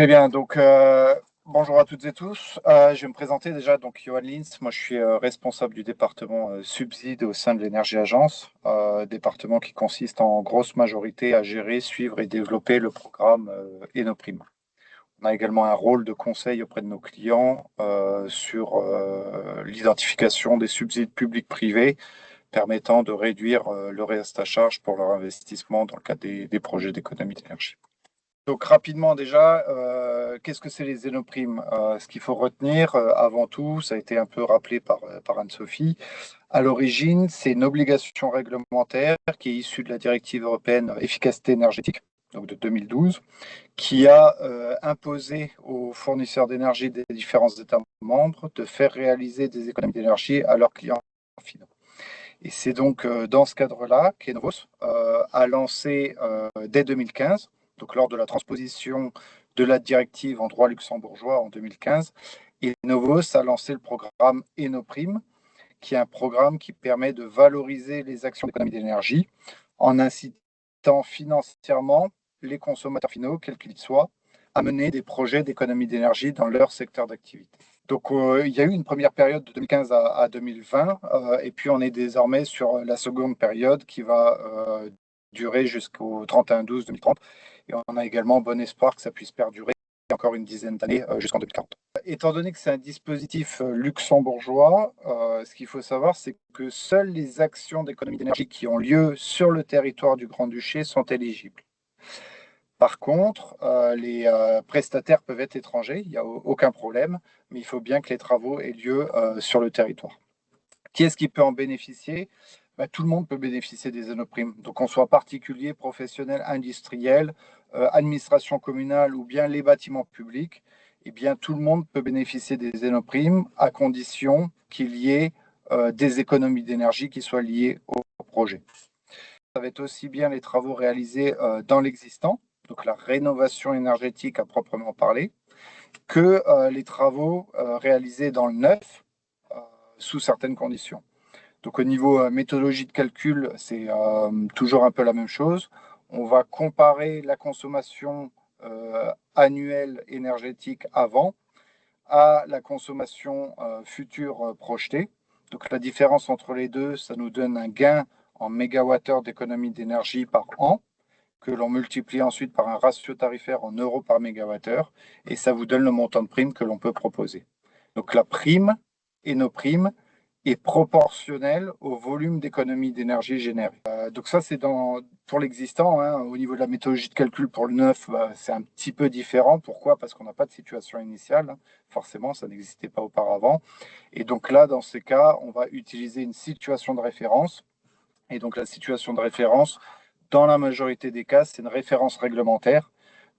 Très bien, donc bonjour à toutes et tous. Je vais me présenter déjà, donc Johan Lins, moi je suis responsable du département subsides au sein de l'Énergie Agence, département qui consiste en grosse majorité à gérer, suivre et développer le programme Enoprime. On a également un rôle de conseil auprès de nos clients sur l'identification des subsides publics-privés permettant de réduire le reste à charge pour leur investissement dans le cadre des projets d'économie d'énergie. Donc rapidement déjà, qu'est-ce que c'est les Zénoprimes? Ce qu'il faut retenir avant tout, ça a été un peu rappelé par Anne-Sophie, à l'origine, c'est une obligation réglementaire qui est issue de la directive européenne efficacité énergétique, donc de 2012, qui a imposé aux fournisseurs d'énergie des différents États membres de faire réaliser des économies d'énergie à leurs clients finaux. Et c'est donc dans ce cadre-là qu'Enovos a lancé dès 2015, donc lors de la transposition de la directive en droit luxembourgeois en 2015, Enovos a lancé le programme Enoprime, qui est un programme qui permet de valoriser les actions d'économie d'énergie en incitant financièrement les consommateurs finaux, quels qu'ils soient, à mener des projets d'économie d'énergie dans leur secteur d'activité. Donc, il y a eu une première période de 2015 à 2020, et puis on est désormais sur la seconde période qui va durer jusqu'au 31/12/2030. Et on a également bon espoir que ça puisse perdurer encore une dizaine d'années jusqu'en 2040. Étant donné que c'est un dispositif luxembourgeois, ce qu'il faut savoir, c'est que seules les actions d'économie d'énergie qui ont lieu sur le territoire du Grand-Duché sont éligibles. Par contre, les prestataires peuvent être étrangers, il n'y a aucun problème, mais il faut bien que les travaux aient lieu sur le territoire. Qui est-ce qui peut en bénéficier? Tout le monde peut bénéficier des Enoprimes. Donc, qu'on soit particulier, professionnel, industriel, administration communale ou bien les bâtiments publics, eh bien, tout le monde peut bénéficier des Enoprimes à condition qu'il y ait des économies d'énergie qui soient liées au projet. Ça va être aussi bien les travaux réalisés dans l'existant, donc la rénovation énergétique à proprement parler, que les travaux réalisés dans le neuf sous certaines conditions. Donc au niveau méthodologie de calcul, c'est toujours un peu la même chose. On va comparer la consommation annuelle énergétique avant à la consommation future projetée. Donc la différence entre les deux, ça nous donne un gain en mégawattheure d'économie d'énergie par an, que l'on multiplie ensuite par un ratio tarifaire en euros par mégawattheure, et ça vous donne le montant de prime que l'on peut proposer. Donc la prime et nos primes est proportionnel au volume d'économie d'énergie générée. Donc ça, c'est pour l'existant. Hein. Au niveau de la méthodologie de calcul pour le neuf, c'est un petit peu différent. Pourquoi? Parce qu'on n'a pas de situation initiale. Hein. Forcément, ça n'existait pas auparavant. Et donc là, dans ces cas, on va utiliser une situation de référence. Et donc la situation de référence, dans la majorité des cas, c'est une référence réglementaire,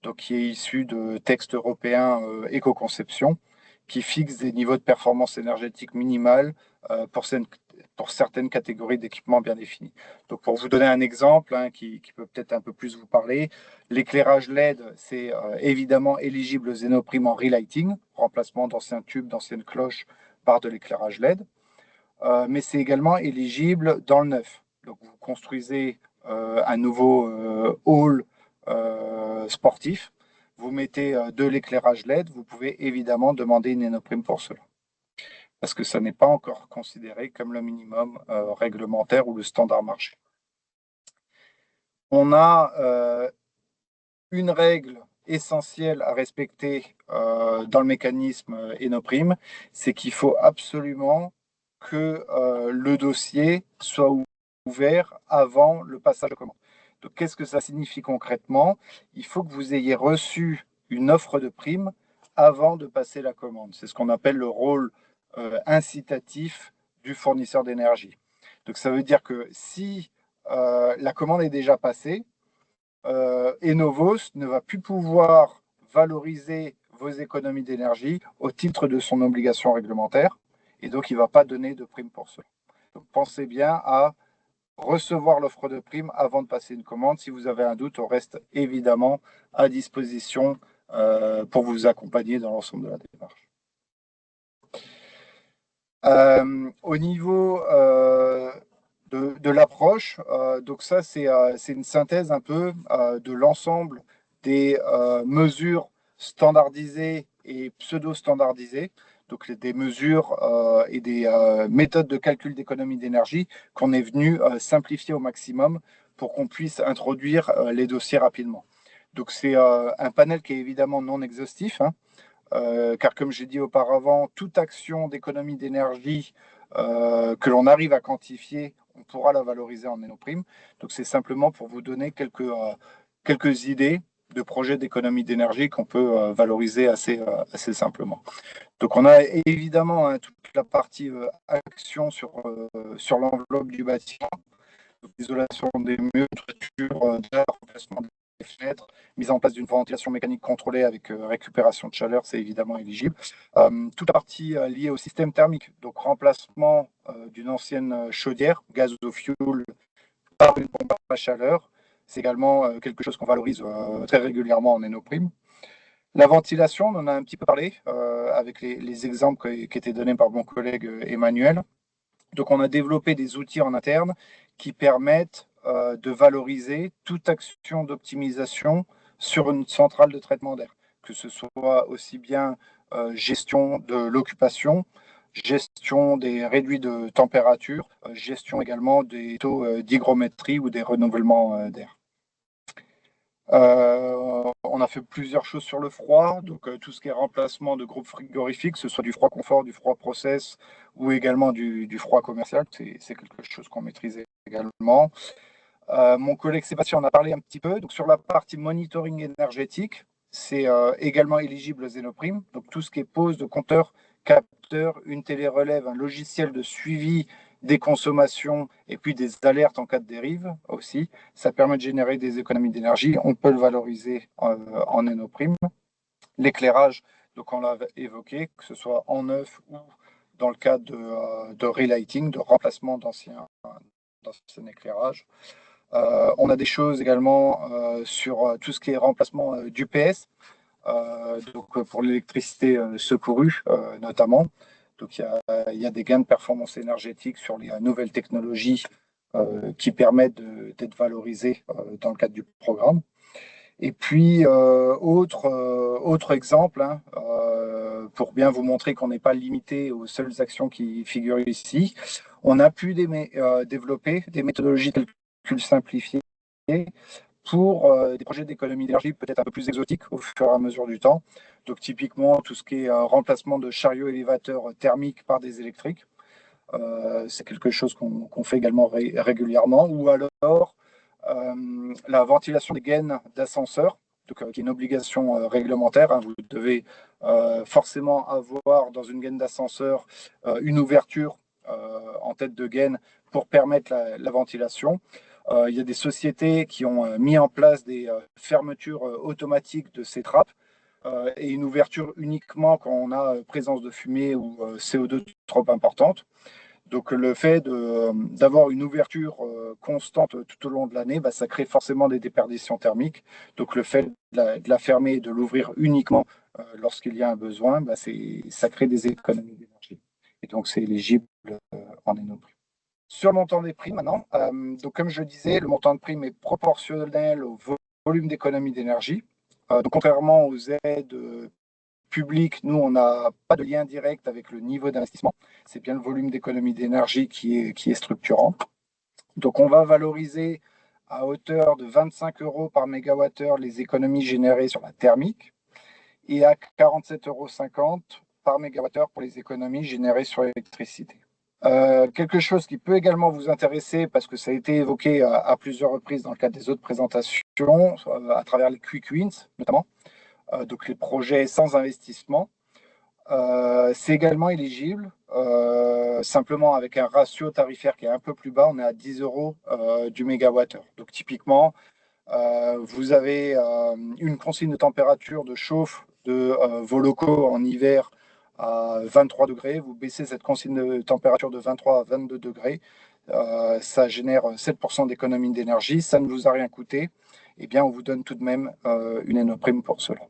donc qui est issue de textes européens éco-conception, qui fixe des niveaux de performance énergétique minimale pour certaines catégories d'équipements bien définis. Donc pour vous donner un exemple hein, qui peut peut-être un peu plus vous parler, l'éclairage LED, c'est évidemment éligible aux Zénoprime en relighting, remplacement d'anciens tubes, d'anciennes cloches par de l'éclairage LED, mais c'est également éligible dans le neuf. Donc vous construisez un nouveau hall sportif, vous mettez de l'éclairage LED, vous pouvez évidemment demander une Enoprime pour cela. Parce que ça n'est pas encore considéré comme le minimum réglementaire ou le standard marché. On a une règle essentielle à respecter dans le mécanisme Enoprime, c'est qu'il faut absolument que le dossier soit ouvert avant le passage de commande. Donc, qu'est-ce que ça signifie concrètement? Il faut que vous ayez reçu une offre de prime avant de passer la commande. C'est ce qu'on appelle le rôle incitatif du fournisseur d'énergie. Donc, ça veut dire que si la commande est déjà passée, Enovos ne va plus pouvoir valoriser vos économies d'énergie au titre de son obligation réglementaire et donc il ne va pas donner de prime pour cela. Donc pensez bien à recevoir l'offre de prime avant de passer une commande. Si vous avez un doute, on reste évidemment à disposition pour vous accompagner dans l'ensemble de la démarche. Au niveau de l'approche, donc ça c'est une synthèse un peu de l'ensemble des mesures standardisées et pseudo-standardisées, donc des mesures et des méthodes de calcul d'économie d'énergie qu'on est venu simplifier au maximum pour qu'on puisse introduire les dossiers rapidement. Donc c'est un panel qui est évidemment non exhaustif, hein, car comme j'ai dit auparavant, toute action d'économie d'énergie que l'on arrive à quantifier, on pourra la valoriser en Énoprime. Donc c'est simplement pour vous donner quelques idées de projets d'économie d'énergie qu'on peut valoriser assez simplement. Donc on a évidemment hein, toute la partie action sur l'enveloppe du bâtiment, l'isolation des murs, toiture, remplacement des fenêtres, mise en place d'une ventilation mécanique contrôlée avec récupération de chaleur, c'est évidemment éligible. Toute la partie liée au système thermique, donc remplacement d'une ancienne chaudière, gaz au fioul, par une pompe à chaleur, c'est également quelque chose qu'on valorise très régulièrement en Énoprime. La ventilation, on en a un petit peu parlé avec les exemples qui étaient donnés par mon collègue Emmanuel. Donc, on a développé des outils en interne qui permettent de valoriser toute action d'optimisation sur une centrale de traitement d'air, que ce soit aussi bien gestion de l'occupation, gestion des réduits de température, gestion également des taux d'hygrométrie ou des renouvellements d'air. On a fait plusieurs choses sur le froid, donc tout ce qui est remplacement de groupes frigorifiques, que ce soit du froid confort, du froid process ou également du froid commercial, c'est quelque chose qu'on maîtrise également. Mon collègue Sébastien en a parlé un petit peu. Donc sur la partie monitoring énergétique, c'est également éligible aux Énoprime. Donc tout ce qui est pose de compteur, capteur, une télé-relève, un logiciel de suivi des consommations et puis des alertes en cas de dérive aussi. Ça permet de générer des économies d'énergie. On peut le valoriser en Énoprime. L'éclairage, donc on l'a évoqué, que ce soit en neuf ou dans le cas de relighting, de remplacement d'ancien éclairage. On a des choses également sur tout ce qui est remplacement d'UPS, donc pour l'électricité secourue notamment. Donc il y a des gains de performance énergétique sur les nouvelles technologies qui permettent d'être valorisées dans le cadre du programme. Et puis, autre exemple, hein, pour bien vous montrer qu'on n'est pas limité aux seules actions qui figurent ici, on a pu développer des méthodologies de calcul simplifiées pour des projets d'économie d'énergie peut-être un peu plus exotiques au fur et à mesure du temps. Donc typiquement, tout ce qui est remplacement de chariots élévateurs thermiques par des électriques, c'est quelque chose qu'on fait également régulièrement, ou alors la ventilation des gaines d'ascenseur, qui est une obligation réglementaire. Hein. Vous devez forcément avoir dans une gaine d'ascenseur une ouverture en tête de gaine pour permettre la ventilation. Il y a des sociétés qui ont mis en place des fermetures automatiques de ces trappes et une ouverture uniquement quand on a présence de fumée ou CO2 trop importante. Donc le fait d'avoir une ouverture constante tout au long de l'année, ça crée forcément des déperditions thermiques. Donc le fait de la fermer et de l'ouvrir uniquement lorsqu'il y a un besoin, ça crée des économies d'énergie. Et donc c'est éligible en Énoprime. Sur le montant des primes maintenant, donc comme je disais, le montant de prime est proportionnel au volume d'économie d'énergie. Donc contrairement aux aides publiques, nous, on n'a pas de lien direct avec le niveau d'investissement. C'est bien le volume d'économie d'énergie qui est structurant. Donc on va valoriser à hauteur de 25 euros par mégawattheure les économies générées sur la thermique et à 47,50 euros par mégawattheure pour les économies générées sur l'électricité. Quelque chose qui peut également vous intéresser, parce que ça a été évoqué à plusieurs reprises dans le cadre des autres présentations, à travers les quick wins notamment, donc les projets sans investissement. C'est également éligible, simplement avec un ratio tarifaire qui est un peu plus bas, on est à 10 euros du mégawattheure. Donc typiquement, vous avez une consigne de température de chauffe de vos locaux en hiver à 23 degrés, vous baissez cette consigne de température de 23 à 22 degrés, ça génère 7% d'économie d'énergie, ça ne vous a rien coûté, et bien on vous donne tout de même une Énoprime pour cela.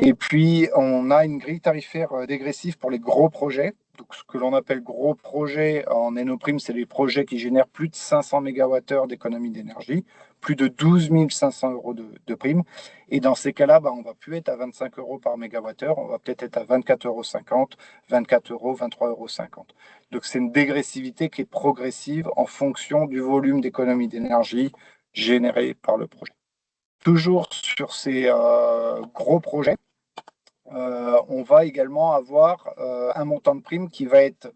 Et puis on a une grille tarifaire dégressive pour les gros projets, Donc, ce que l'on appelle gros projets en Enoprime, c'est les projets qui génèrent plus de 500 MWh d'économie d'énergie, plus de 12 500 euros de prime. Et dans ces cas-là, on ne va plus être à 25 euros par mégawattheure, on va peut-être être à 24,50 €, 24 euros, 23,50 €. Donc, c'est une dégressivité qui est progressive en fonction du volume d'économie d'énergie généré par le projet. Toujours sur ces gros projets, on va également avoir un montant de prime qui va être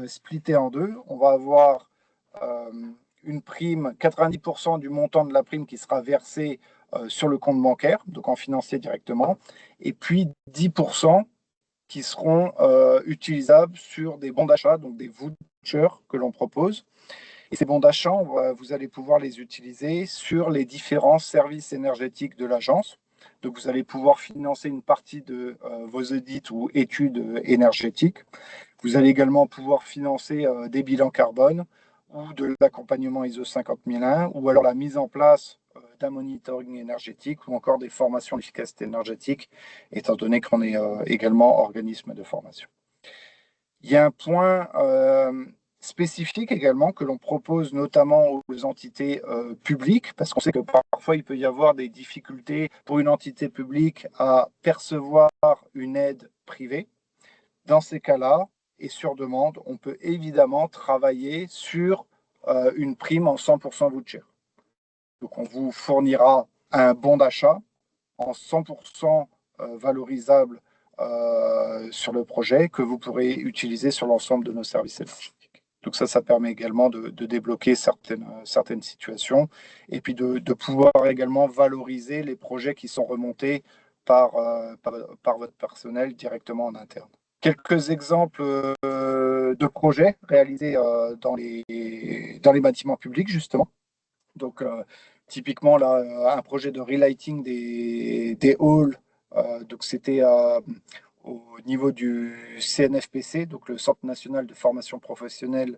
splitté en deux. On va avoir une prime, 90% du montant de la prime qui sera versé sur le compte bancaire, donc en financier directement, et puis 10% qui seront utilisables sur des bons d'achat, donc des vouchers que l'on propose. Et ces bons d'achat, vous allez pouvoir les utiliser sur les différents services énergétiques de l'agence. Donc, vous allez pouvoir financer une partie de vos audits ou études énergétiques. Vous allez également pouvoir financer des bilans carbone ou de l'accompagnement ISO 50001 ou alors la mise en place d'un monitoring énergétique ou encore des formations d'efficacité énergétique, étant donné qu'on est également organisme de formation. Il y a un point spécifique également que l'on propose notamment aux entités publiques, parce qu'on sait que parfois il peut y avoir des difficultés pour une entité publique à percevoir une aide privée. Dans ces cas-là, et sur demande, on peut évidemment travailler sur une prime en 100% voucher. Donc on vous fournira un bon d'achat en 100% valorisable sur le projet que vous pourrez utiliser sur l'ensemble de nos services énergétiques. Donc ça permet également de débloquer certaines situations et puis de pouvoir également valoriser les projets qui sont remontés par votre personnel directement en interne. Quelques exemples de projets réalisés dans les bâtiments publics, justement. Donc, typiquement, là, un projet de relighting des halls. Donc, c'était au niveau du CNFPC, donc le Centre national de formation professionnelle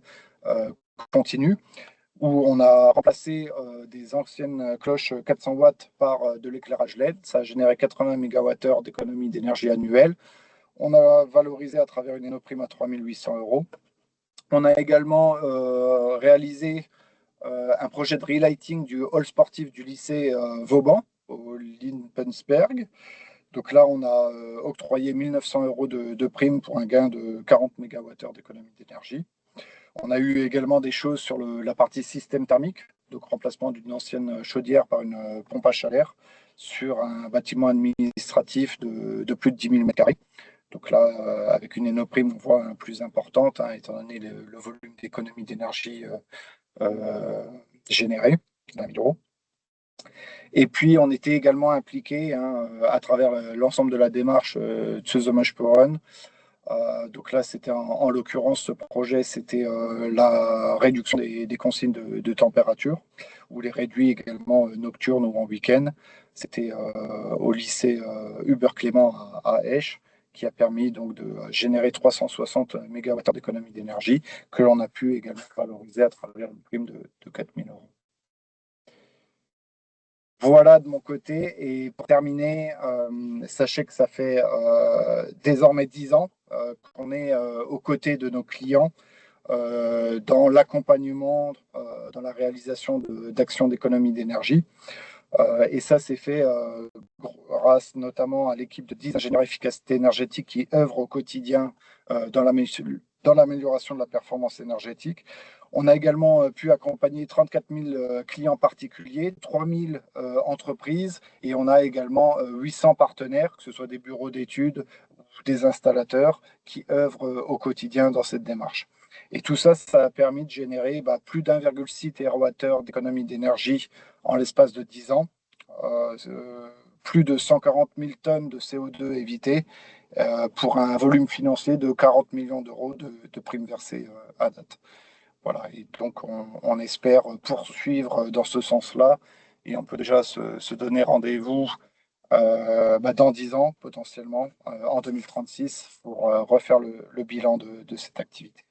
continue, où on a remplacé des anciennes cloches 400 watts par de l'éclairage LED. Ça a généré 80 MWh d'économie d'énergie annuelle. On a valorisé à travers une Enoprime à 3 800 €. On a également réalisé un projet de relighting du hall sportif du lycée Vauban, au Lippensberg. Donc là, on a octroyé 1 900 € de prime pour un gain de 40 MWh d'économie d'énergie. On a eu également des choses sur la partie système thermique, donc remplacement d'une ancienne chaudière par une pompe à chaleur sur un bâtiment administratif de plus de 10 000 m². Donc là, avec une Enoprime, on voit plus importante, étant donné le volume d'économie d'énergie généré, 1 000 €. Et puis, on était également impliqué à travers l'ensemble de la démarche Zusammenspüren. Donc là, c'était en l'occurrence, ce projet, c'était la réduction des consignes de température, ou les réduits également nocturnes ou en week-end. C'était au lycée Hubert Clément à Esch, qui a permis donc de générer 360 MWh d'économie d'énergie, que l'on a pu également valoriser à travers une prime de 4 000 €. Voilà de mon côté. Et pour terminer, sachez que ça fait désormais 10 ans qu'on est aux côtés de nos clients dans l'accompagnement, dans la réalisation d'actions d'économie d'énergie. Et ça, c'est fait grâce notamment à l'équipe de 10 ingénieurs efficacité énergétique qui œuvrent au quotidien dans l'amélioration de la performance énergétique. On a également pu accompagner 34 000 clients particuliers, 3 000 entreprises, et on a également 800 partenaires, que ce soit des bureaux d'études ou des installateurs, qui œuvrent au quotidien dans cette démarche. Et tout ça, ça a permis de générer plus d'1,6 TWh d'économie d'énergie en l'espace de 10 ans, plus de 140 000 tonnes de CO2 évitées pour un volume financier de 40 millions d'euros de primes versées à date. Voilà, et donc on espère poursuivre dans ce sens-là, et on peut déjà se donner rendez-vous dans 10 ans potentiellement, en 2036, pour refaire le bilan de cette activité.